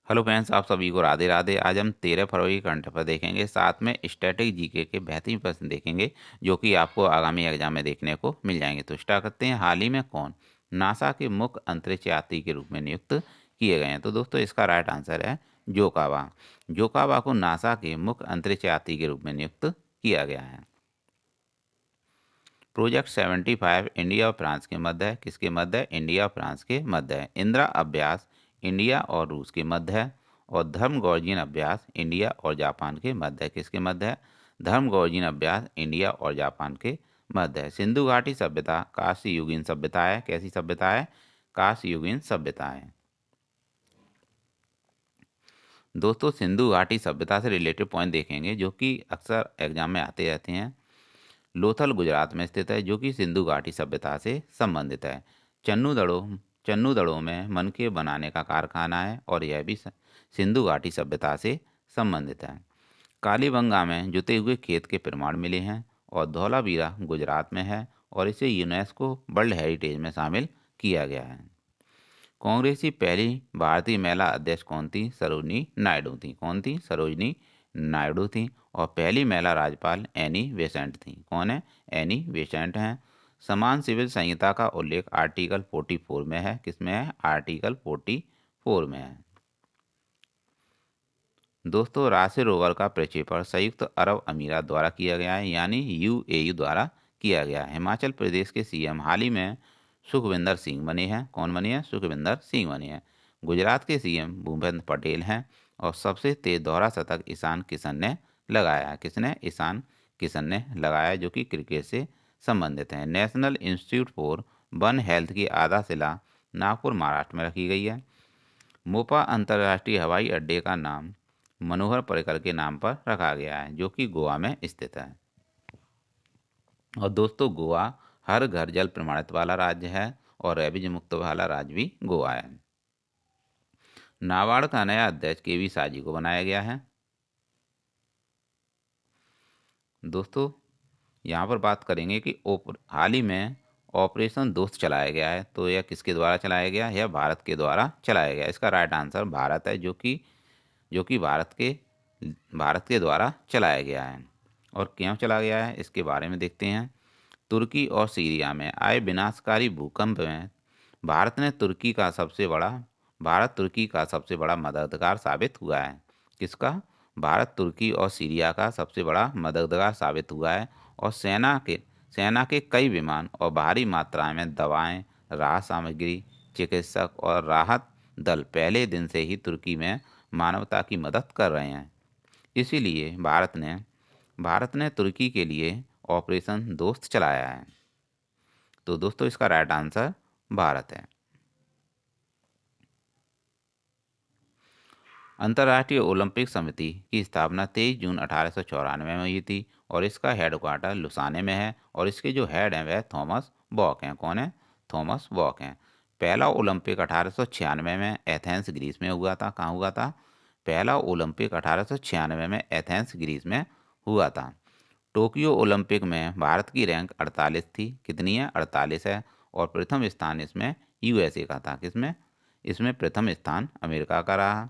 Hello friends, आप सभी को राधे राधे। आज हम 13 फरवरी का करंट अफेयर देखेंगे, साथ में स्टैटिक जीके के बेहतरीन प्रश्न देखेंगे जो कि आपको आगामी एग्जाम में देखने को मिल जाएंगे। तो स्टार्ट करते हैं। हाल ही में कौन नासा के मुख्य अंतरिक्ष यात्री के रूप में नियुक्त किए गए हैं? तो दोस्तों इसका राइट आंसर है जोकावा। जोकावा को नासा के मुख्य अंतरिक्ष यात्री के रूप में नियुक्त किया गया है। प्रोजेक्ट 75 इंडिया और फ्रांस के मध्य है। किसके मध्य है? इंडिया और फ्रांस के मध्य है। इंदिरा अभ्यास इंडिया और रूस के मध्य है। और धर्म गौरजीन अभ्यास इंडिया और जापान के मध्य है। किसके मध्य है? धर्म गौरजीन अभ्यास इंडिया और जापान के मध्य है। सिंधु घाटी सभ्यता कांस्य युगीन सभ्यता है। कैसी सभ्यता है? कांस्य युगीन सभ्यता है। दोस्तों सिंधु घाटी सभ्यता से रिलेटेड पॉइंट देखेंगे जो कि अक्सर एग्जाम में आते रहते हैं। लोथल गुजरात में स्थित है जो कि सिंधु घाटी सभ्यता से संबंधित है। चन्नू दड़ों में मनके बनाने का कारखाना है और यह भी सिंधु घाटी सभ्यता से संबंधित है। कालीबंगा में जुते हुए खेत के प्रमाण मिले हैं और धौलावीरा गुजरात में है और इसे यूनेस्को वर्ल्ड हेरिटेज में शामिल किया गया है। कांग्रेस की पहली भारतीय महिला अध्यक्ष कौन थी? सरोजनी नायडू थी। कौन थी? सरोजनी नायडू थी। और पहली महिला राज्यपाल एनी बेसेंट थी। कौन है? एनी बेसेंट हैं। समान सिविल संहिता का उल्लेख आर्टिकल 44 में है। किसमें है? आर्टिकल 44 में है। दोस्तों राशि रोवर का प्रक्षेपण संयुक्त अरब अमीरात द्वारा किया गया है, यानी यूएई द्वारा किया गया है। हिमाचल प्रदेश के सीएम हाल ही में सुखविंदर सिंह बने हैं। कौन बने हैं? सुखविंदर सिंह बने हैं। गुजरात के सीएम भूपेंद्र पटेल हैं। और सबसे तेज दोहरा शतक ईशान किशन ने लगाया है। किसने? ईशान किशन ने लगाया है, जो कि क्रिकेट से संबंधित है। National institute for one health की आधारशिला नागपुर महाराष्ट्र में रखी गई है। मोपा अंतर्राष्ट्रीय हवाई अड्डे का नाम मनोहर पर्रिकर के नाम पर रखा गया है, जो कि गोवा में स्थित है। और दोस्तों गोवा हर घर जल प्रमाणित वाला राज्य है और रेबीज मुक्त वाला राज्य भी गोवा है। नाबार्ड का नया अध्यक्ष केवी साजी को बनाया गया है। दोस्तों यहाँ पर बात करेंगे कि हाल ही में ऑपरेशन दोस्त चलाया गया है। तो यह किसके द्वारा चलाया गया? यह भारत के द्वारा चलाया गया। इसका राइट आंसर भारत है, जो कि भारत के द्वारा चलाया गया है। और क्यों चला गया है इसके बारे में देखते हैं। तुर्की और सीरिया में आए विनाशकारी भूकंप में भारत तुर्की का सबसे बड़ा मददगार साबित हुआ है। किसका? भारत तुर्की और सीरिया का सबसे बड़ा मददगार साबित हुआ है। और सेना के कई विमान और भारी मात्रा में दवाएं, राहत सामग्री, चिकित्सक और राहत दल पहले दिन से ही तुर्की में मानवता की मदद कर रहे हैं। इसीलिए भारत ने तुर्की के लिए ऑपरेशन दोस्त चलाया है। तो दोस्तों इसका राइट आंसर भारत है। अंतर्राष्ट्रीय ओलंपिक समिति की स्थापना 23 जून 1894 में हुई थी और इसका हेडक्वार्टर लुसाने में है। और इसके जो हेड हैं वह थॉमस बॉक हैं। कौन है? थॉमस बॉक हैं। पहला ओलंपिक 1896 में एथेंस ग्रीस में हुआ था। कहाँ हुआ था? पहला ओलंपिक 1896 में एथेंस ग्रीस में हुआ था। टोक्यो ओलंपिक में भारत की रैंक 48 थी। कितनी है? 48 है। और प्रथम स्थान इसमें यूएसए का था। किसमें? इसमें प्रथम स्थान अमेरिका का रहा।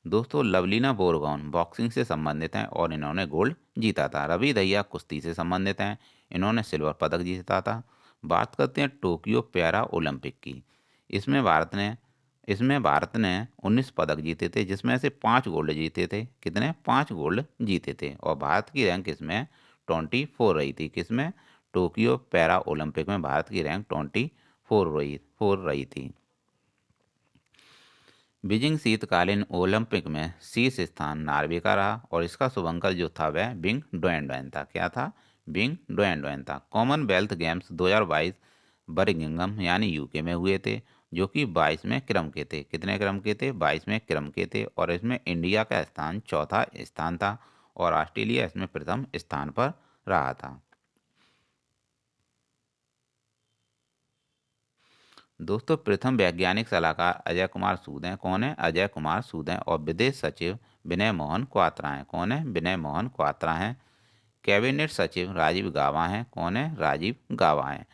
दोस्तों लवलीना बोरगोन बॉक्सिंग से संबंधित हैं और इन्होंने गोल्ड जीता था। रवि दहिया कुश्ती से संबंधित हैं, इन्होंने सिल्वर पदक जीता था। बात करते हैं टोक्यो पैरा ओलंपिक की। इसमें भारत ने इसमें भारत ने 19 पदक जीते थे, जिसमें से 5 गोल्ड जीते थे। कितने? 5 गोल्ड जीते थे। और भारत की रैंक इसमें 24 रही थी। किसमें? टोक्यो पैरा ओलंपिक में भारत की रैंक 24 रही थी। बीजिंग शीतकालीन ओलंपिक में शीर्ष स्थान नॉर्वे का रहा और इसका शुभंकर जो था वह बिंग डोएनडोएन था। क्या था? बिंग डोएनडोएन था। कॉमनवेल्थ गेम्स 2022 बर्मिंघम यानी यूके में हुए थे, जो कि 22वें क्रम के थे। कितने क्रम के थे? 22वें क्रम के थे। और इसमें इंडिया का स्थान चौथा स्थान था और ऑस्ट्रेलिया इसमें प्रथम स्थान पर रहा था। दोस्तों प्रथम वैज्ञानिक सलाहकार अजय कुमार सूद हैं। कौन है? अजय कुमार सूद हैं। और विदेश सचिव विनय मोहन क्वात्रा हैं। कौन है? विनय मोहन क्वात्रा हैं। कैबिनेट सचिव राजीव गाबा हैं। कौन है? राजीव गाबा हैं।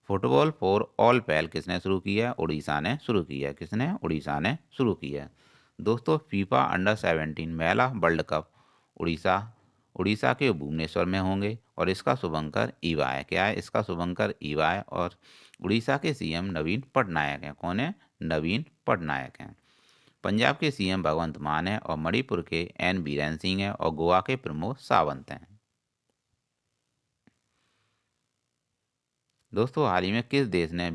फुटबॉल फॉर ऑल पहल किसने शुरू की है? उड़ीसा ने शुरू की है। किसने? उड़ीसा ने शुरू की है। दोस्तों फीफा अंडर 17 महिला वर्ल्ड कप उड़ीसा उड़ीसा के भुवनेश्वर में होंगे और इसका शुभंकर ईवा है। क्या है? इसका शुभंकर ईवा है। और उड़ीसा के सीएम नवीन पटनायक हैं। कौन है? नवीन पटनायक हैं। पंजाब के सीएम भगवंत मान है और मणिपुर के एन बीरेन सिंह हैं और गोवा के प्रमोद सावंत हैं। दोस्तों हाल ही में किस देश ने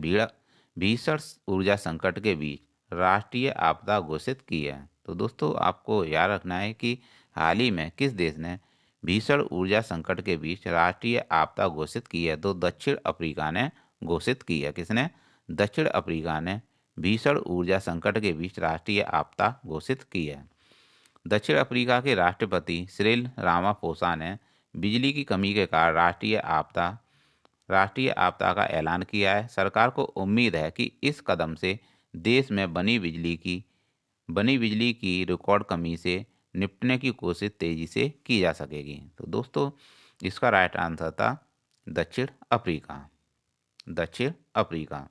भीषण ऊर्जा संकट के बीच राष्ट्रीय आपदा घोषित की है? तो दोस्तों आपको याद रखना है कि हाल ही में किस देश ने भीषण ऊर्जा संकट के बीच राष्ट्रीय आपदा घोषित की है? तो दक्षिण अफ्रीका ने घोषित की है। किसने? दक्षिण अफ्रीका ने भीषण ऊर्जा संकट के बीच राष्ट्रीय आपदा घोषित की है। दक्षिण अफ्रीका के राष्ट्रपति सिरिल रामाफोसा ने बिजली की कमी के कारण राष्ट्रीय आपदा का ऐलान किया है। सरकार को उम्मीद है कि इस कदम से देश में बनी बिजली की रिकॉर्ड कमी से निपटने की कोशिश तेजी से की जा सकेगी। तो दोस्तों इसका राइट आंसर था दक्षिण अफ्रीका। दक्षिण अफ्रीका।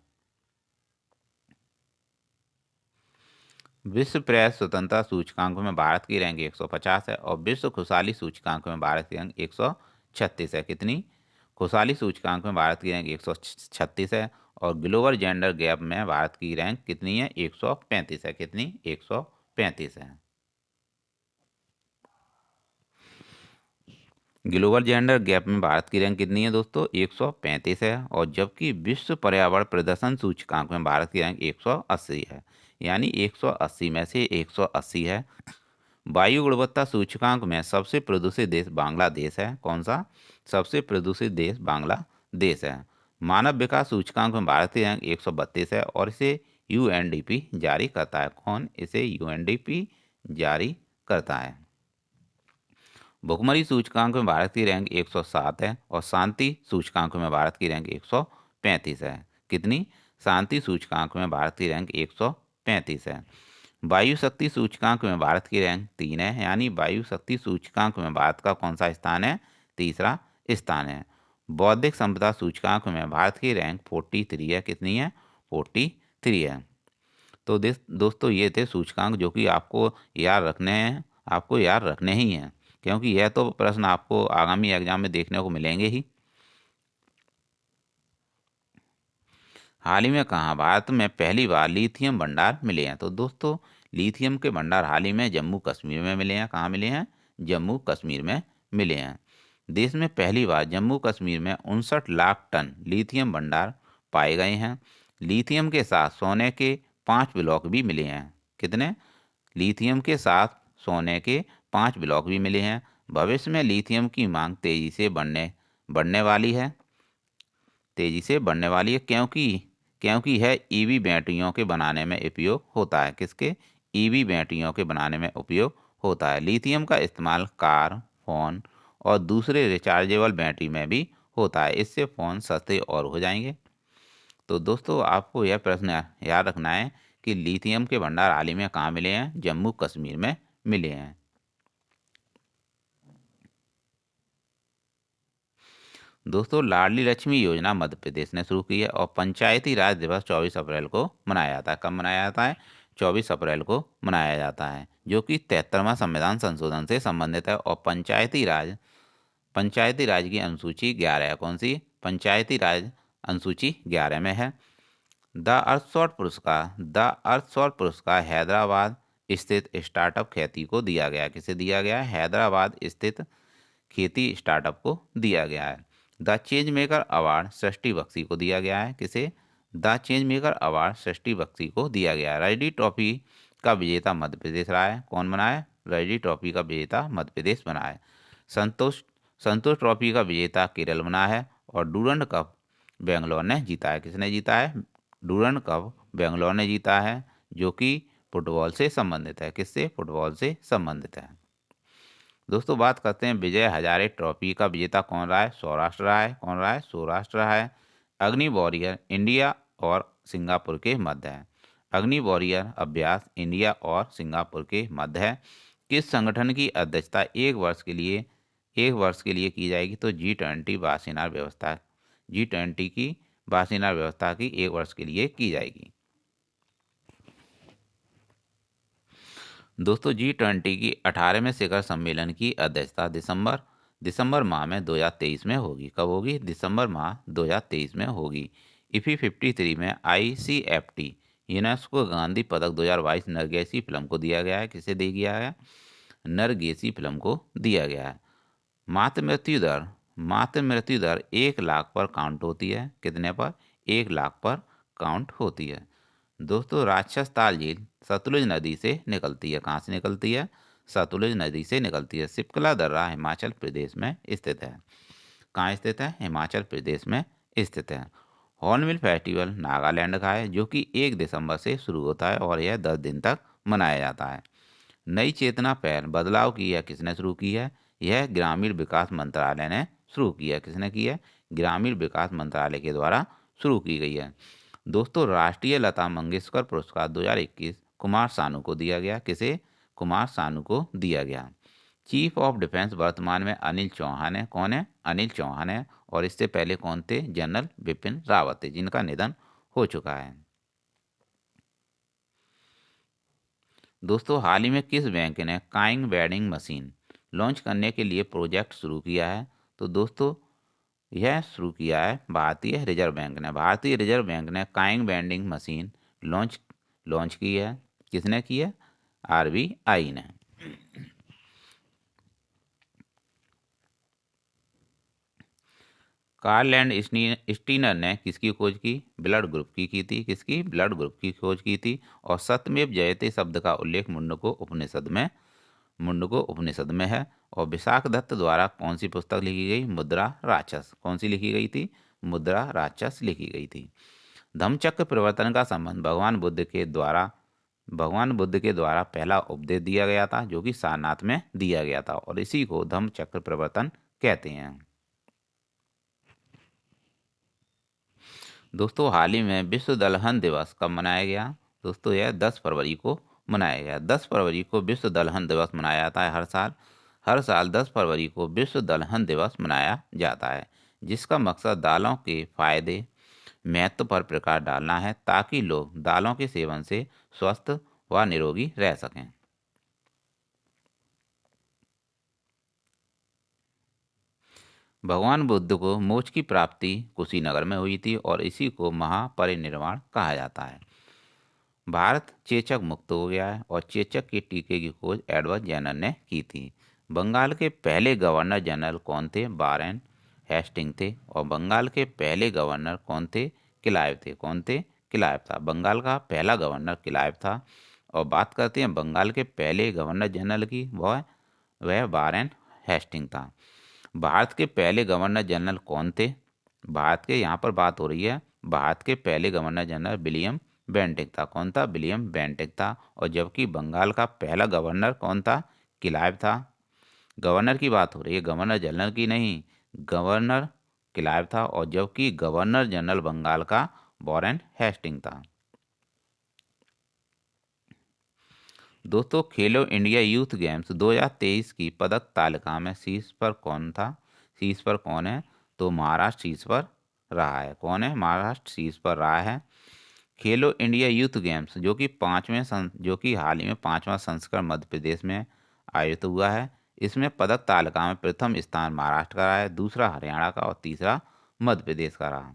विश्व प्रेस स्वतंत्रता सूचकांक में भारत की रैंक 150 है और विश्व खुशहाली सूचकांक में भारत की रैंक 136 है। कितनी? खुशहाली सूचकांक में भारत की रैंक 136 है और ग्लोबल जेंडर गैप में भारत की रैंक कितनी है? 135 है। कितनी? 135 है। ग्लोबल जेंडर गैप में भारत की रैंक कितनी है दोस्तों? 135 है। और जबकि विश्व पर्यावरण प्रदर्शन सूचकांक में भारत की रैंक 180 है। यानी 180 में से 180 है। वायु गुणवत्ता सूचकांक में सबसे प्रदूषित देश बांग्लादेश है। कौन सा? सबसे प्रदूषित देश बांग्लादेश है। मानव विकास सूचकांक में भारत की रैंक 132 है और इसे यूएनडीपी जारी करता है। कौन इसे यूएनडीपी जारी करता है? भुखमरी सूचकांक में भारत की रैंक 107 है और शांति सूचकांक में भारत की रैंक 135 है। कितनी? शांति सूचकांक में भारत की रैंक 135 है। वायु शक्ति सूचकांक में भारत की रैंक 3 है। यानी वायु शक्ति सूचकांक में भारत का कौन सा स्थान है? तीसरा स्थान है। बौद्धिक संपदा सूचकांक में भारत की रैंक 43 है। कितनी है? 43 है। तो दोस्तों ये थे सूचकांक जो कि आपको याद रखने हैं। आपको याद रखने ही हैं क्योंकि यह तो प्रश्न आपको आगामी एग्जाम में देखने को मिलेंगे ही। हाल ही में कहाँ भारत में पहली बार लिथियम भंडार मिले हैं? तो दोस्तों लिथियम के भंडार हाल ही में जम्मू कश्मीर में मिले हैं। कहाँ मिले हैं? जम्मू कश्मीर में मिले हैं। देश में पहली बार जम्मू कश्मीर में 59 लाख टन लिथियम भंडार पाए गए हैं। लिथियम के साथ सोने के 5 ब्लॉक भी मिले हैं। कितने? लिथियम के साथ सोने के 5 ब्लॉक भी मिले हैं। भविष्य में लिथियम की मांग बढ़ने वाली है। तेजी से बढ़ने वाली है क्योंकि यह ईवी बैटरियों के बनाने में उपयोग होता है। किसके? ईवी बैटरियों के बनाने में उपयोग होता है। लिथियम का इस्तेमाल कार, फोन और दूसरे रिचार्जेबल बैटरी में भी होता है। इससे फ़ोन सस्ते और हो जाएंगे। तो दोस्तों आपको यह प्रश्न याद रखना है कि लिथियम के भंडार हाल ही में कहाँ मिले हैं? जम्मू कश्मीर में मिले हैं। दोस्तों लाडली लक्ष्मी योजना मध्य प्रदेश ने शुरू की है और पंचायती राज दिवस 24 अप्रैल को मनाया जाता है। कब मनाया जाता है? 24 अप्रैल को मनाया जाता है जो कि 73वां संविधान संशोधन से संबंधित है। और पंचायती राज की अनुसूची 11 है। कौन सी? पंचायती राज अनुसूची 11 में है। द अर्थशॉट पुरस्कार हैदराबाद स्थित स्टार्टअप खेती को दिया गया। किसे दिया गया है? हैदराबाद स्थित खेती स्टार्टअप को दिया गया है। द चेंज मेकर अवार्ड सृष्टि बख्शी को दिया गया है। किसे? द चेंज मेकर अवार्ड सृष्टि बख्शी को दिया गया है। रणजी ट्रॉफी का विजेता मध्य प्रदेश रहा है। कौन बना है? रणजी ट्रॉफी का विजेता मध्य प्रदेश बना है। संतोष संतोष ट्रॉफी का विजेता केरल बना है और डूरंड कप बेंगलोर ने जीता है। किसने जीता है? डूरंड कप बेंगलोर ने जीता है जो कि फुटबॉल से संबंधित है। किससे? फुटबॉल से संबंधित है। दोस्तों बात करते हैं विजय हजारे ट्रॉफी का विजेता कौन रहा है? सौराष्ट्र रहा है। कौन रहा है? सौराष्ट्र रहा है। अग्नि वॉरियर इंडिया और सिंगापुर के मध्य है। अग्नि वॉरियर अभ्यास इंडिया और सिंगापुर के मध्य है। किस संगठन की अध्यक्षता एक वर्ष के लिए की जाएगी? तो G20 की वार्षिक व्यवस्था एक वर्ष के लिए की जाएगी। दोस्तों G20 की 18वें शिखर सम्मेलन की अध्यक्षता दिसंबर माह में 2023 में होगी। कब होगी? दिसंबर माह 2023 में होगी। IFI 53 में ICFT यूनेस्को गांधी पदक 2022 नरगेसी फिल्म को दिया गया है। किसे दे गया है? नरगेसी फिल्म को दिया गया है। मातृ मृत्यु दर 1 लाख पर काउंट होती है। कितने पर? 1 लाख पर काउंट होती है। दोस्तों राक्षस ताल झील सतलुज नदी से निकलती है। कहाँ से निकलती है? सतलुज नदी से निकलती है। सिपकला दर्रा हिमाचल प्रदेश में स्थित है। कहाँ स्थित है? हिमाचल प्रदेश में स्थित है। हॉर्नबिल फेस्टिवल नागालैंड का है, जो कि 1 दिसंबर से शुरू होता है और यह 10 दिन तक मनाया जाता है। नई चेतना पहल बदलाव की है किसने शुरू की है? यह ग्रामीण विकास मंत्रालय ने शुरू की है। किसने की है? ग्रामीण विकास मंत्रालय के द्वारा शुरू की गई है। दोस्तों राष्ट्रीय लता मंगेशकर पुरस्कार 2021 कुमार सानू को दिया गया। किसे? कुमार सानू को दिया गया। चीफ ऑफ डिफेंस वर्तमान में अनिल चौहान है। कौन है? अनिल चौहान है। और इससे पहले कौन थे? जनरल बिपिन रावत थे, जिनका निधन हो चुका है। दोस्तों हाल ही में किस बैंक ने काइंग वेडिंग मशीन लॉन्च करने के लिए प्रोजेक्ट शुरू किया है? तो दोस्तों यह शुरू किया है भारतीय रिजर्व बैंक ने। भारतीय रिजर्व बैंक ने cawing vending machine launch launch की है। किसने की है? RBI ने। कार्ल एंड स्टीनर ने किसकी खोज की? ब्लड ग्रुप की थी। किसकी? ब्लड ग्रुप की खोज की थी। और सत्यमेव जयते शब्द का उल्लेख मुंडको उपनिषद में है। और विशाख दत्त द्वारा कौन सी पुस्तक लिखी गई? मुद्रा राक्षस। कौन सी लिखी गई थी? मुद्रा राक्षस लिखी गई थी। धम्मचक्र प्रवर्तन का संबंध भगवान बुद्ध के द्वारा पहला उपदेश दिया गया था, जो कि सारनाथ में दिया गया था, और इसी को धम्मचक्र प्रवर्तन कहते हैं। दोस्तों हाल ही में विश्व दलहन दिवस कब मनाया गया? दोस्तों यह 10 फरवरी को मनाया गया। 10 फरवरी को विश्व दलहन दिवस मनाया जाता है हर साल 10 फरवरी को विश्व दलहन दिवस मनाया जाता है, जिसका मकसद दालों के फायदे महत्व पर प्रकाश डालना है, ताकि लोग दालों के सेवन से स्वस्थ व निरोगी रह सकें। भगवान बुद्ध को मोक्ष की प्राप्ति कुशीनगर में हुई थी, और इसी को महापरिनिर्वाण कहा जाता है। भारत चेचक मुक्त हो गया है, और चेचक के टीके की खोज एडवर्ड जेनर ने की थी। बंगाल के पहले गवर्नर जनरल कौन थे? वारेन हेस्टिंग थे। और बंगाल के पहले गवर्नर कौन थे? क्लाइव थे। कौन थे? क्लाइव था। बंगाल का पहला गवर्नर क्लाइव था। और बात करते हैं बंगाल के पहले गवर्नर जनरल की, वह वारेन हेस्टिंग था। भारत के पहले गवर्नर जनरल कौन थे? भारत के यहाँ पर बात हो रही है। भारत के पहले गवर्नर जनरल विलियम बेंटिक था। कौन था? विलियम बेंटिक था। और जबकि बंगाल का पहला गवर्नर कौन था? क्लाइव था। गवर्नर की बात हो रही है, गवर्नर जनरल की नहीं। गवर्नर क्लाइव था, और जबकि गवर्नर जनरल बंगाल का वॉरेन हेस्टिंग था। दोस्तों खेलो इंडिया यूथ गेम्स 2023 की पदक तालिका में शीर्ष पर कौन था? शीर्ष पर कौन है? तो महाराष्ट्र शीर्ष पर रहा है। कौन है? महाराष्ट्र शीर्ष पर रहा है। खेलो इंडिया यूथ गेम्स जो कि हाल ही में 5वां संस्करण मध्य प्रदेश में आयोजित हुआ है। इसमें पदक तालिका में प्रथम स्थान महाराष्ट्र का रहा है, दूसरा हरियाणा का, और तीसरा मध्य प्रदेश का रहा।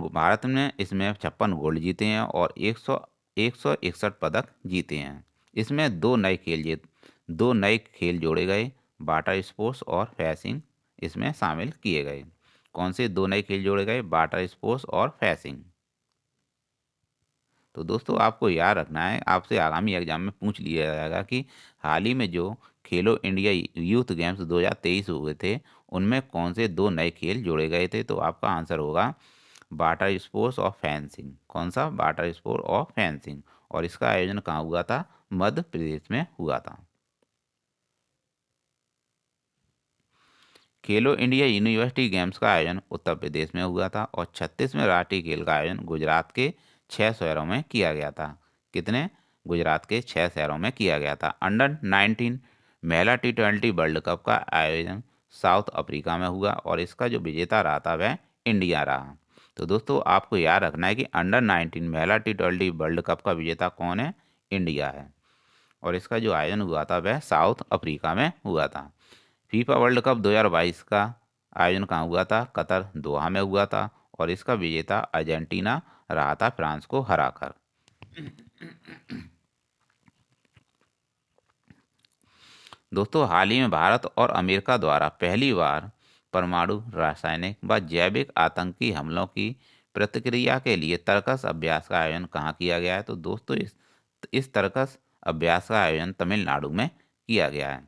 भारत ने इसमें 56 गोल्ड जीते हैं, और 161 पदक जीते हैं। इसमें दो नए खेल जोड़े गए, वाटर स्पोर्ट्स और फेंसिंग इसमें शामिल किए गए। कौन से 2 नए खेल जोड़े गए? वाटर स्पोर्ट्स और फेंसिंग। तो दोस्तों आपको याद रखना है, आपसे आगामी एग्जाम में पूछ लिया जाएगा कि हाल ही में जो खेलो इंडिया यूथ गेम्स 2023 हुए थे, उनमें कौन से 2 नए खेल जोड़े गए थे? तो आपका आंसर होगा वाटर स्पोर्ट्स और फेंसिंग। कौन सा? वाटर स्पोर्ट और फेंसिंग। और इसका आयोजन कहाँ हुआ था? मध्य प्रदेश में हुआ था। खेलो इंडिया यूनिवर्सिटी गेम्स का आयोजन उत्तर प्रदेश में हुआ था, और 36वें राष्ट्रीय खेल का आयोजन गुजरात के 6 शहरों में किया गया था। कितने? गुजरात के 6 शहरों में किया गया था। अंडर-19 महिला T20 वर्ल्ड कप का आयोजन साउथ अफ्रीका में हुआ, और इसका जो विजेता रहा था वह इंडिया रहा। तो दोस्तों आपको याद रखना है कि अंडर-19 महिला T20 वर्ल्ड कप का विजेता कौन है? इंडिया है। और इसका जो आयोजन हुआ था वह साउथ अफ्रीका में हुआ था। फीफा वर्ल्ड कप 2022 का आयोजन कहाँ हुआ था? कतर, दोहा में हुआ था और इसका विजेता अर्जेंटीना रहा था फ्रांस को हराकर। दोस्तों, हाल ही में भारत और अमेरिका द्वारा पहली बार परमाणु, रासायनिक व जैविक आतंकी हमलों की प्रतिक्रिया के लिए तर्कस अभ्यास का आयोजन कहाँ किया गया है? तो दोस्तों, इस तर्कस अभ्यास का आयोजन तमिलनाडु में किया गया है।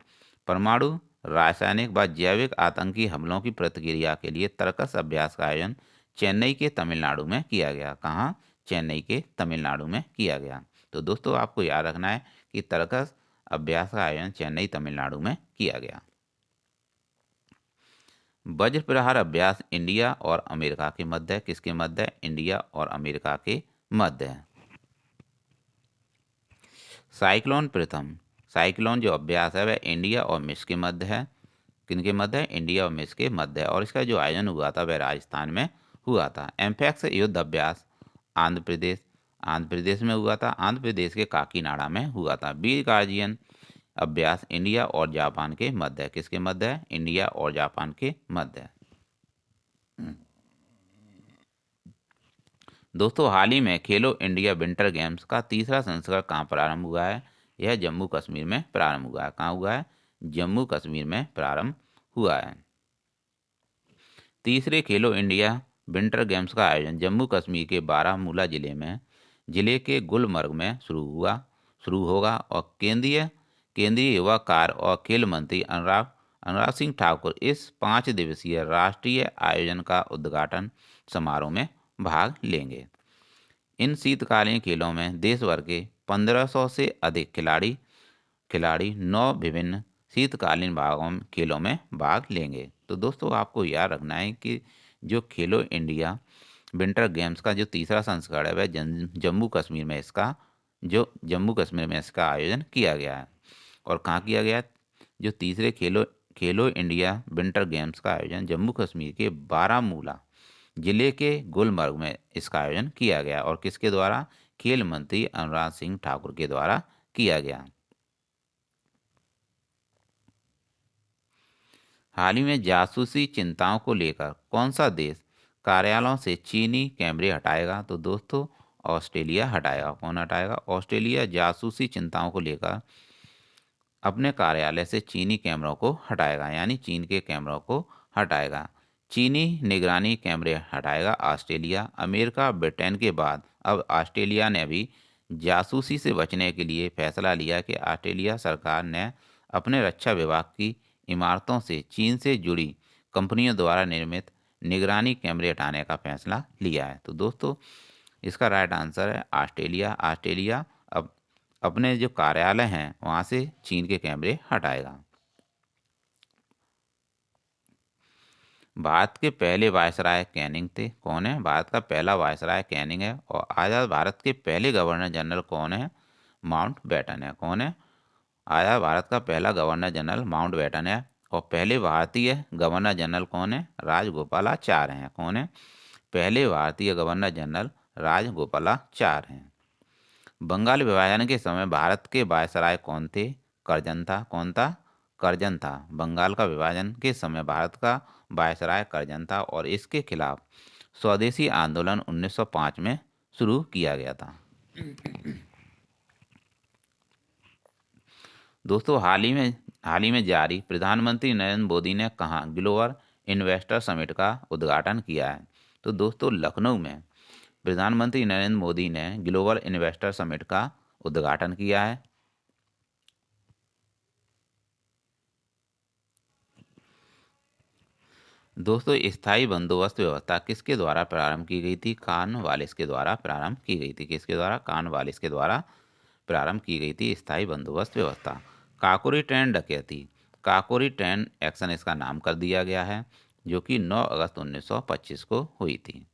परमाणु, रासायनिक व जैविक आतंकी हमलों की प्रतिक्रिया के लिए तर्कस अभ्यास का आयोजन चेन्नई के तमिलनाडु में किया गया। कहाँ? चेन्नई के तमिलनाडु में किया गया। तो दोस्तों, आपको याद रखना है कि तर्कस अभ्यास का आयोजन चेन्नई तमिलनाडु में किया गया। वज्र प्रहार अभ्यास इंडिया और अमेरिका के मध्य है। किसके मध्य है? इंडिया और अमेरिका के मध्य है। साइक्लोन प्रथम, साइक्लोन जो अभ्यास है वह इंडिया और मिस्र के मध्य है। किनके मध्य है? इंडिया और मिस्र के मध्य है और इसका जो आयोजन हुआ था वह राजस्थान में हुआ था। एम्फैक्स युद्ध अभ्यास आंध्र प्रदेश में हुआ था। आंध्र प्रदेश के काकीनाडा में हुआ था। वीर गार्जियन अभ्यास इंडिया और जापान के मध्य है। किसके मध्य है? इंडिया और जापान के मध्य है। दोस्तों, हाल ही में खेलो इंडिया विंटर गेम्स का तीसरा संस्करण कहाँ प्रारंभ हुआ है? यह जम्मू कश्मीर में प्रारंभ हुआ है। कहाँ हुआ है? जम्मू कश्मीर में प्रारंभ हुआ है। तीसरे खेलो इंडिया विंटर गेम्स का आयोजन जम्मू कश्मीर के बारामूला जिले के गुलमर्ग में शुरू होगा और केंद्रीय युवा कार्य और खेल मंत्री अनुराग सिंह ठाकुर इस 5 दिवसीय राष्ट्रीय आयोजन का उद्घाटन समारोह में भाग लेंगे। इन शीतकालीन खेलों में देश भर के 1500 से अधिक खिलाड़ी 9 विभिन्न शीतकालीन खेलों में भाग लेंगे। तो दोस्तों, आपको याद रखना है कि जो खेलो इंडिया विंटर गेम्स का जो तीसरा संस्करण है वह जम्मू कश्मीर में इसका आयोजन किया गया है। और कहाँ किया गया? जो तीसरे खेलो इंडिया विंटर गेम्स का आयोजन जम्मू कश्मीर के बारामूला जिले के गुलमर्ग में इसका आयोजन किया गया और किसके द्वारा? खेल मंत्री अनुराग सिंह ठाकुर के द्वारा किया गया। हाल ही में जासूसी चिंताओं को लेकर कौन सा देश कार्यालयों से चीनी कैमरे हटाएगा? तो दोस्तों, ऑस्ट्रेलिया हटाएगा। कौन हटाएगा? ऑस्ट्रेलिया जासूसी चिंताओं को लेकर अपने कार्यालय से चीनी कैमरों को हटाएगा, यानी चीन के कैमरों को हटाएगा। चीनी निगरानी कैमरे हटाएगा ऑस्ट्रेलिया। अमेरिका, ब्रिटेन के बाद अब ऑस्ट्रेलिया ने भी जासूसी से बचने के लिए फैसला लिया कि ऑस्ट्रेलिया सरकार ने अपने रक्षा विभाग की इमारतों से चीन से जुड़ी कंपनियों द्वारा निर्मित निगरानी कैमरे हटाने का फैसला लिया है। तो दोस्तों, इसका राइट आंसर है ऑस्ट्रेलिया। ऑस्ट्रेलिया अब अपने जो कार्यालय हैं वहाँ से चीन के कैमरे हटाएगा। भारत के पहले वायसराय कैनिंग थे। कौन है? भारत का पहला वायसराय कैनिंग है। और आज़ाद भारत के पहले गवर्नर जनरल कौन है? माउंटबेटन है। कौन है? आज़ाद भारत का पहला गवर्नर जनरल माउंटबेटन है। और पहले भारतीय गवर्नर जनरल कौन है? राजगोपालाचार्य हैं। कौन है? पहले भारतीय गवर्नर जनरल राजगोपालाचार्य हैं। बंगाल विभाजन के समय भारत के वायसराय कौन थे? करजन था। कौन था? करजन था। बंगाल का विभाजन के समय भारत का वायसराय करजन था और इसके खिलाफ स्वदेशी आंदोलन 1905 में शुरू किया गया था। दोस्तों, हाल ही में जारी प्रधानमंत्री नरेंद्र मोदी ने कहाँ ग्लोबल इन्वेस्टर समिट का उद्घाटन किया है? तो दोस्तों, लखनऊ में प्रधानमंत्री नरेंद्र मोदी ने ग्लोबल इन्वेस्टर समिट का उद्घाटन किया है। दोस्तों, स्थायी बंदोबस्त व्यवस्था किसके द्वारा प्रारंभ की गई थी? कॉर्नवालिस के द्वारा प्रारंभ की गई थी। किसके द्वारा? कॉर्नवालिस के द्वारा प्रारंभ की गई थी स्थायी बंदोबस्त व्यवस्था। काकोरी ट्रेन डकैती, काकोरी ट्रेन एक्शन इसका नाम कर दिया गया है, जो कि 9 अगस्त 1925 को हुई थी।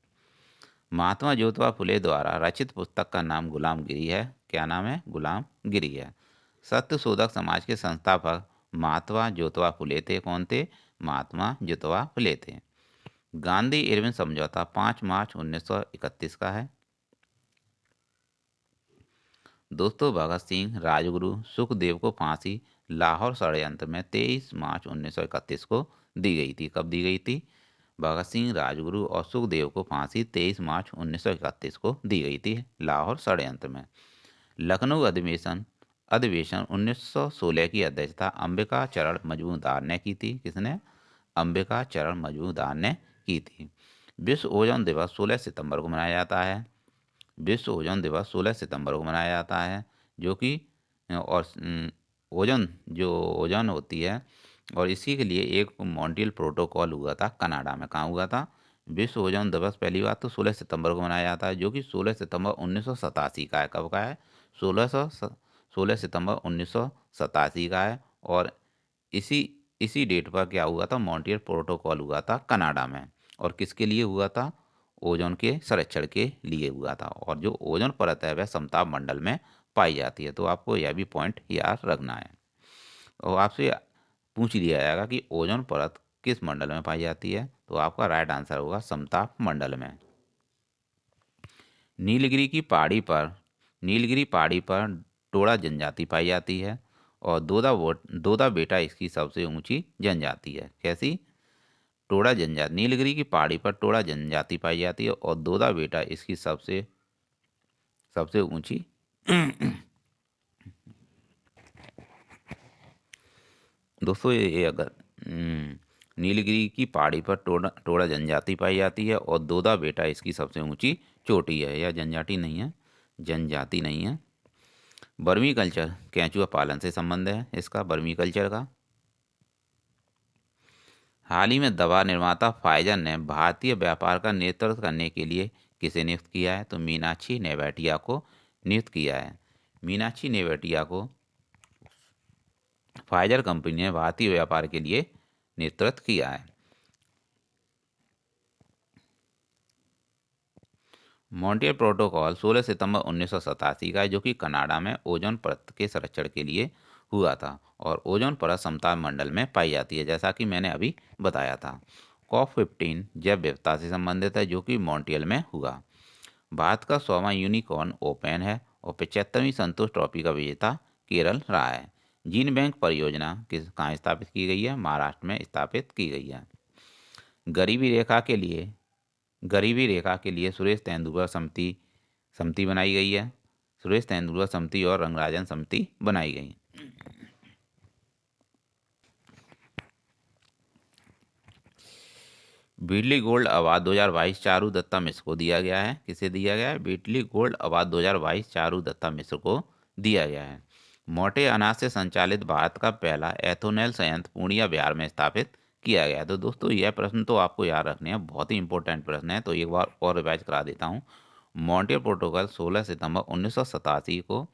महात्मा ज्योतिबा फुले द्वारा रचित पुस्तक का नाम गुलामगिरी है। क्या नाम है? गुलामगिरी है। सत्य शोधक समाज के संस्थापक महात्मा ज्योतिबा फुले थे। कौन थे? महात्मा ज्योतिबा फुले थे। गांधी इरविन समझौता 5 मार्च 1931 का है। दोस्तों भगत सिंह, राजगुरु, सुखदेव को फांसी लाहौर षड्यंत्र में 23 मार्च 1931 को दी गई थी। कब दी गई थी? भगत सिंह, राजगुरु और सुखदेव को फांसी 23 मार्च 1931 को दी गई थी लाहौर षड्यंत्र में। लखनऊ अधिवेशन अधिवेशन 1916 की अध्यक्षता अंबिका चरण मजूमदार ने की थी। किसने? अंबिका चरण मजूमदार ने की थी। विश्व ओजोन दिवस 16 सितंबर को मनाया जाता है। विश्व ओजोन दिवस 16 सितंबर को मनाया जाता है, जो कि और ओजोन जो ओजोन होती है, और इसी के लिए एक मॉन्ट्रियल प्रोटोकॉल हुआ था कनाडा में। कहाँ हुआ था? विश्व ओजोन दिवस पहली बात तो 16 सितंबर को मनाया जाता है, जो कि 16 सितंबर 1987 का है। कब का है? 16 सितंबर 1987 का है। और इसी इसी डेट पर क्या हुआ था? मॉन्ट्रियल प्रोटोकॉल हुआ था कनाडा में। और किसके लिए हुआ था? ओजोन के संरक्षण के लिए हुआ था। और जो ओजोन परत है वह समताप मंडल में पाई जाती है। तो आपको यह भी पॉइंट याद रखना है। और आपसे पूछ लिया जाएगा कि ओजोन परत किस मंडल में पाई जाती है, तो आपका राइट आंसर होगा समताप मंडल में। नीलगिरी की पहाड़ी पर नीलगिरी पहाड़ी पर टोडा जनजाति पाई जाती है, और दोदा बेटा इसकी सबसे ऊंची जनजाति है। कैसी? टोडा जनजाति। नीलगिरी की पहाड़ी पर टोडा जनजाति पाई जाती है, और दोदा बेटा इसकी सबसे सबसे ऊंची दोस्तों ये अगर नीलगिरी की पहाड़ी पर टोडा जनजाति पाई जाती है, और दोदा बेटा इसकी सबसे ऊंची चोटी है। यह जनजाति नहीं है, जनजाति नहीं है। बर्मी कल्चर केंचुआ पालन से संबंध है इसका, बर्मी कल्चर का। हाल ही में दवा निर्माता फाइजर ने भारतीय व्यापार का नेतृत्व करने के लिए किसे नियुक्त किया है? तो मीनाक्षी नेवेटिया को नियुक्त किया है। मीनाक्षी नेवेटिया को फाइजर कंपनी ने भारतीय व्यापार के लिए नेतृत्व किया है। मॉन्ट्रियल प्रोटोकॉल 16 सितंबर 1987 का है, जो कि कनाडा में ओजोन परत के संरक्षण के लिए हुआ था। और ओजोन परत समताप मंडल में पाई जाती है, जैसा कि मैंने अभी बताया था। COP15 जैव विविधता से संबंधित है, जो कि मॉन्ट्रियल में हुआ। भारत का 100वां यूनिकॉर्न ओपन है, और 75वीं संतोष ट्रॉफी का विजेता केरल रहा है। जीन बैंक परियोजना कहाँ स्थापित की गई है? महाराष्ट्र में स्थापित की गई है। गरीबी रेखा के लिए सुरेश तेंदुलकर समिति समिति बनाई गई है। सुरेश तेंदुलकर समिति और रंगराजन समिति बनाई गई। बीटली गोल्ड अवार्ड 2022 चारू दत्ता मिश्र को दिया गया है। किसे दिया गया है? बीटली गोल्ड अवार्ड 2022 चारू दत्ता मिश्र को दिया गया है। मोटे अनाज से संचालित भारत का पहला एथोनेल संयंत्र पूर्णिया बिहार में स्थापित किया गया है। तो दोस्तों यह प्रश्न तो आपको याद रखने हैं, बहुत ही इंपॉर्टेंट प्रश्न है। तो एक बार और रिवाइज करा देता हूँ। मॉन्ट्रियल प्रोटोकॉल 16 सितंबर 1987 को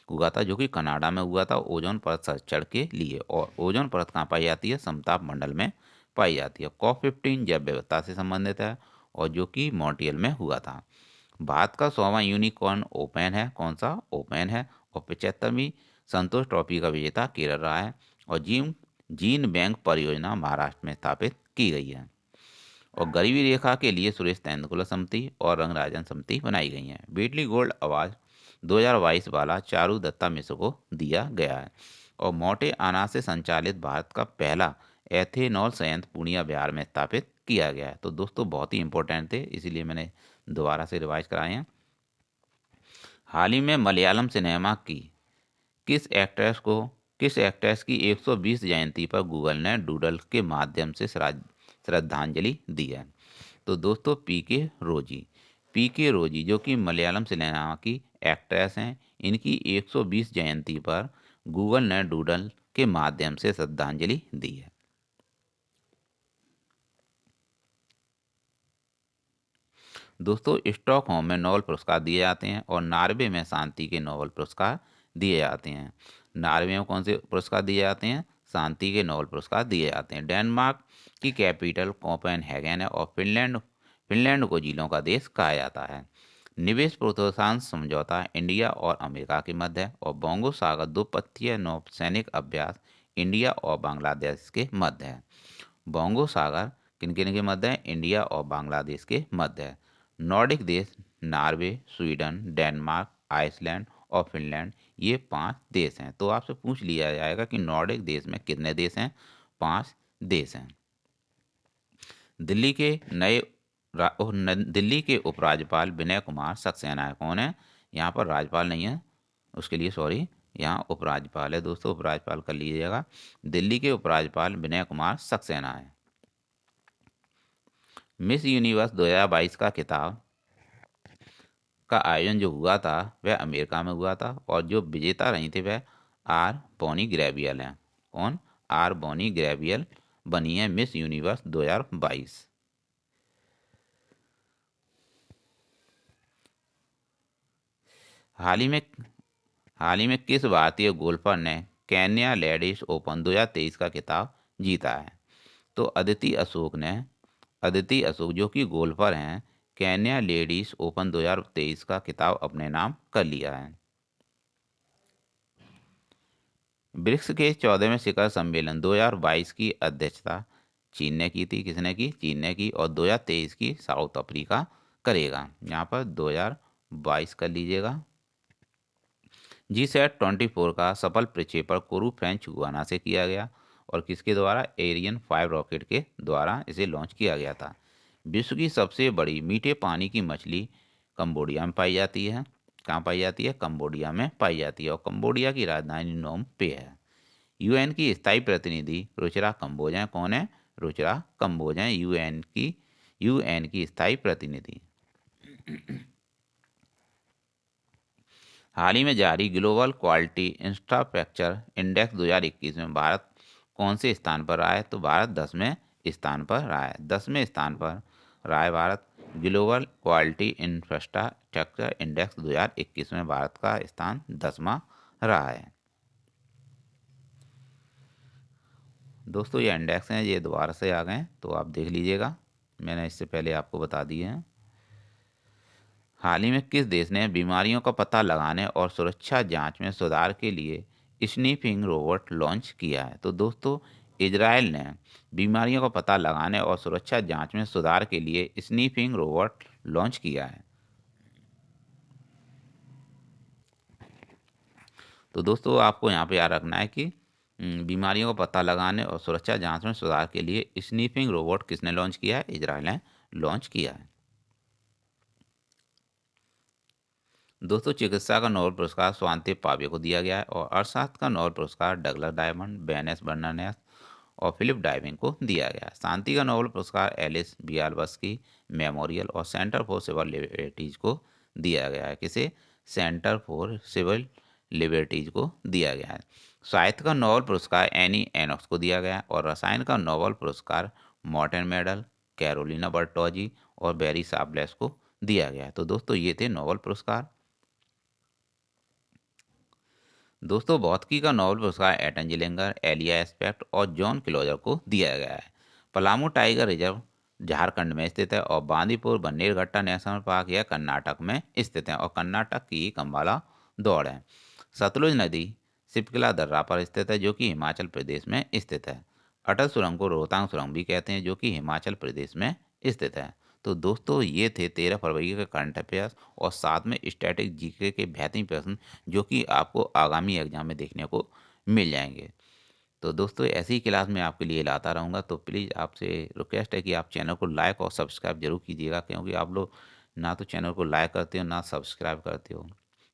हुआ था, जो कि कनाडा में हुआ था ओजोन परत संरक्षण के लिए। और ओजोन परत कहाँ पाई जाती है? समताप मंडल में पाई जाती है। COP15 जैव विविधता से संबंधित है, और जो कि मॉन्ट्रियल में हुआ था। भारत का 100वां यूनिकॉर्न ओपन है। कौन सा? ओपन है। और 75वीं संतोष ट्रॉफी का विजेता केरल रहा है। और जीन बैंक परियोजना महाराष्ट्र में स्थापित की गई है। और गरीबी रेखा के लिए सुरेश तेंदुलकर समिति और रंगराजन समिति बनाई गई है। बीटली गोल्ड अवार्ड 2022 वाला चारू दत्ता मिश्र को दिया गया है। और मोटे अनाज से संचालित भारत का पहला एथेनॉल संयंत्र पूर्णिया बिहार में स्थापित किया गया है। तो दोस्तों बहुत ही इंपॉर्टेंट थे, इसीलिए मैंने दोबारा से रिवाइज कराए हैं। हाल ही में मलयालम सिनेमा की किस एक्ट्रेस की 120 जयंती पर गूगल ने डूडल के माध्यम से श्रद्धांजलि दी है? तो दोस्तों पीके रोजी जो कि मलयालम सिनेमा की एक्ट्रेस हैं, इनकी 120 जयंती पर गूगल ने डूडल के माध्यम से श्रद्धांजलि दी है। दोस्तों स्टॉकहोम में नोबेल पुरस्कार दिए जाते हैं, और नॉर्वे में शांति के नोबेल पुरस्कार दिए जाते हैं। नॉर्वे में कौन से पुरस्कार दिए जाते हैं? शांति के नोबेल पुरस्कार दिए जाते हैं। डेनमार्क की कैपिटल कोपेनहेगन है, और फिनलैंड को झीलों का देश कहा जाता है। निवेश प्रोत्साहन समझौता इंडिया और अमेरिका के मध्य है, और बोंगो सागर द्विपक्षीय नौसैनिक अभ्यास इंडिया और बांग्लादेश के मध्य है। बोंगो सागर किन किन के मध्य है? इंडिया और बांग्लादेश के मध्य है। नॉर्डिक देश नॉर्वे, स्वीडन, डेनमार्क, आइसलैंड और फिनलैंड, ये 5 देश हैं। तो आपसे पूछ लिया जाएगा कि नॉर्डिक देश में कितने देश हैं? 5 देश हैं। दिल्ली के नए दिल्ली के उपराज्यपाल विनय कुमार सक्सेना है। कौन है? यहाँ पर राज्यपाल नहीं है, उसके लिए सॉरी, यहाँ उपराज्यपाल है दोस्तों, उपराज्यपाल कर लीजिएगा। दिल्ली के उपराज्यपाल विनय कुमार सक्सेना है। मिस यूनिवर्स 2022 का खिताब का आयोजन जो हुआ था वह अमेरिका में हुआ था, और जो विजेता रही थी वह आर बॉनी ग्रेवियल हैं। कौन? आर बॉनी ग्रेवियल बनी है मिस यूनिवर्स 2022। हाल ही में किस भारतीय गोल्फर ने केन्या लेडीज ओपन 2023 का खिताब जीता है? तो अदिति अशोक जो कि गोल्फर हैं, केन्या लेडीज ओपन 2023 का खिताब अपने नाम कर लिया है। ब्रिक्स के 14वें शिखर सम्मेलन 2022 की अध्यक्षता चीन ने की थी। किसने की? चीन ने की। और 2023 की साउथ अफ्रीका करेगा। यहाँ पर 2022 कर लीजिएगा। GSAT-24 का सफल प्रक्षेपण कोरू फ्रेंच गुयाना से किया गया, और किसके द्वारा? एरियन 5 रॉकेट के द्वारा इसे लॉन्च किया गया था। विश्व की सबसे बड़ी मीठे पानी की मछली कंबोडिया में पाई जाती है। कहाँ पाई जाती है? कंबोडिया में पाई जाती है, और कंबोडिया की राजधानी नोम पे है। यूएन की स्थायी प्रतिनिधि रुचिरा कंबोज हैं। कौन है? रुचिरा कंबोज हैं यूएन की स्थायी प्रतिनिधि। हाल ही में जारी ग्लोबल क्वालिटी इंफ्रास्ट्रक्चर इंडेक्स 2021 में भारत कौन से स्थान पर रहा है? तो भारत 10वें स्थान पर रहा है। 10वें स्थान पर रहा है Bharat. Global quality infrastructure index 2021 में भारत का स्थान 10वां रहा है। दोस्तों ये इंडेक्स हैं, ये दोबारा से आ गए हैं तो आप देख लीजिएगा, मैंने इससे पहले आपको बता दिए हैं। हाल ही में किस देश ने बीमारियों का पता लगाने और सुरक्षा जांच में सुधार के लिए स्नीफिंग रोबोट लॉन्च किया है? तो दोस्तों इजराइल ने बीमारियों का पता लगाने और सुरक्षा जांच में सुधार के लिए स्नीफिंग रोबोट लॉन्च किया है। तो दोस्तों आपको यहाँ पे याद रखना है कि बीमारियों का पता लगाने और सुरक्षा जांच में सुधार के लिए स्नीफिंग रोबोट किसने लॉन्च किया है? इजराइल ने लॉन्च किया है। दोस्तों चिकित्सा का नोबेल पुरस्कार स्वांति पावे को दिया गया है, और अर्थशास्त्र का नोबेल पुरस्कार डगलस डायमंड, बेनेस बर्नानेस और फिलिप डाइविंग को दिया गया है। शांति का नोबेल पुरस्कार एलिस बियाल्बस्की मेमोरियल और सेंटर फॉर सिविल लिबर्टीज को दिया गया है। किसे? सेंटर फॉर सिविल लिबर्टीज को दिया गया है। साहित्य का नोबेल पुरस्कार एनी एनोक्स को दिया गया है, और रसायन का नोबेल पुरस्कार मॉर्टेन मेडल, कैरोलिना बर्टोजी और बेरी साब्लेस को दिया गया है। तो दोस्तों ये थे नोबेल पुरस्कार। दोस्तों भौतिकी का नोबेल पुरस्कार एटन जिलेंगर, एलिया एस्पेक्ट और जॉन क्लोजर को दिया गया है। पलामू टाइगर रिजर्व झारखंड में स्थित है, और बांदीपुर बन्नेरघट्टा नेशनल पार्क यह कर्नाटक में स्थित है, और कर्नाटक की कंबाला दौड़ है। सतलुज नदी सिपकिला दर्रा पर स्थित है, जो कि हिमाचल प्रदेश में स्थित है। अटल सुरंग को रोहतांग सुरंग भी कहते हैं, जो कि हिमाचल प्रदेश में स्थित है। तो दोस्तों ये थे 13 फरवरी के करंट अफेयर्स, और साथ में स्टैटिक जीके के बेहतरीन प्रश्न जो कि आपको आगामी एग्जाम में देखने को मिल जाएंगे। तो दोस्तों ऐसी ही क्लास में आपके लिए लाता रहूँगा, तो प्लीज़ आपसे रिक्वेस्ट है कि आप चैनल को लाइक और सब्सक्राइब जरूर कीजिएगा, क्योंकि आप लोग ना तो चैनल को लाइक करते हो ना सब्सक्राइब करते हो।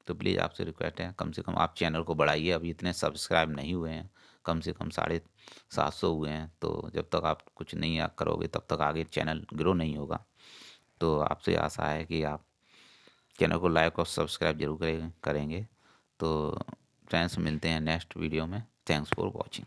तो प्लीज़ आपसे रिक्वेस्ट है कम से कम आप चैनल को बढ़ाइए। अभी इतने सब्सक्राइब नहीं हुए हैं, कम से कम 750 हुए हैं। तो जब तक आप कुछ नहीं करोगे तब तक आगे चैनल ग्रो नहीं होगा। तो आपसे आशा है कि आप चैनल को लाइक और सब्सक्राइब जरूर करेंगे। तो फ्रेंड्स मिलते हैं नेक्स्ट वीडियो में। Thanks for watching.